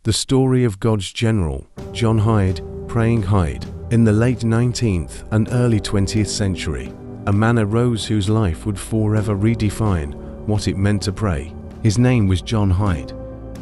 The story of God's general, John Hyde, praying Hyde. In the late 19th and early 20th century, a man arose whose life would forever redefine what it meant to pray. His name was John Hyde,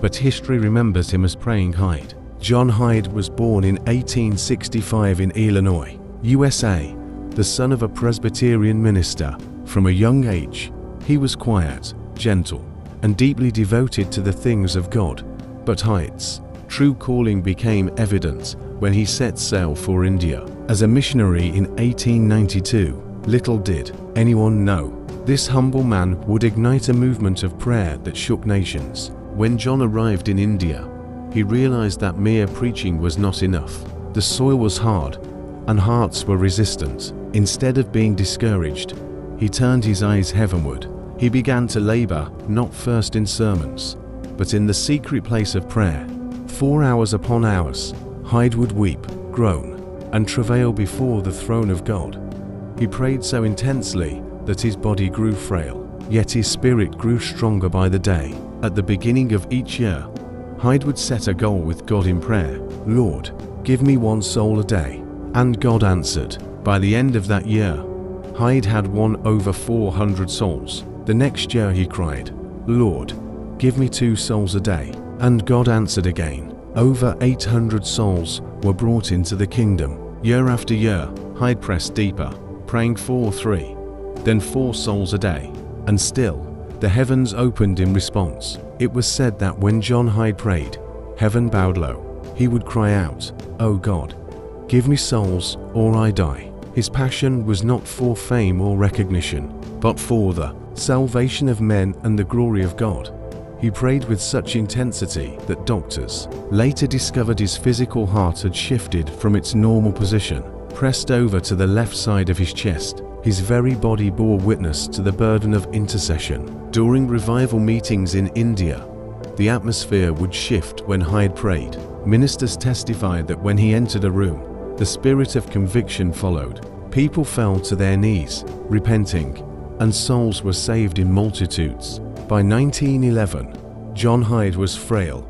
but history remembers him as praying Hyde. John Hyde was born in 1865 in Illinois, USA, the son of a Presbyterian minister. From a young age, he was quiet, gentle, and deeply devoted to the things of God. But Hyde's true calling became evident when he set sail for India as a missionary in 1892. Little did anyone know, this humble man would ignite a movement of prayer that shook nations. When John arrived in India, he realized that mere preaching was not enough. The soil was hard, and hearts were resistant. Instead of being discouraged, he turned his eyes heavenward. He began to labor, not first in sermons, but in the secret place of prayer. 4 hours upon hours, Hyde would weep, groan, and travail before the throne of God. He prayed so intensely that his body grew frail, yet his spirit grew stronger by the day. At the beginning of each year, Hyde would set a goal with God in prayer. "Lord, give me 1 soul a day." And God answered. By the end of that year, Hyde had won over 400 souls. The next year he cried, "Lord, give me 2 souls a day." And God answered again. Over 800 souls were brought into the kingdom. Year after year, Hyde pressed deeper, praying 3, then 4 souls a day. And still, the heavens opened in response. It was said that when John Hyde prayed, heaven bowed low. He would cry out, "Oh God, give me souls or I die." His passion was not for fame or recognition, but for the salvation of men and the glory of God. He prayed with such intensity that doctors later discovered his physical heart had shifted from its normal position, pressed over to the left side of his chest. His very body bore witness to the burden of intercession. During revival meetings in India, the atmosphere would shift when Hyde prayed. Ministers testified that when he entered a room, the spirit of conviction followed. People fell to their knees, repenting, and souls were saved in multitudes. By 1911, John Hyde was frail,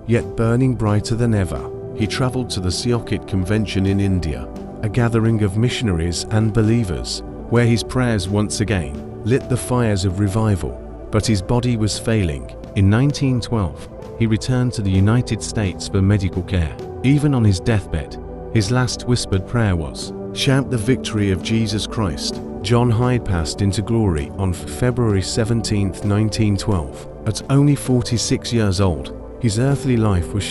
yet burning brighter than ever. He traveled to the Siokit Convention in India, a gathering of missionaries and believers, where his prayers once again lit the fires of revival. But his body was failing. In 1912, he returned to the United States for medical care. Even on his deathbed, his last whispered prayer was, "Shout the victory of Jesus Christ." John Hyde passed into glory on February 17, 1912. At only 46 years old, his earthly life was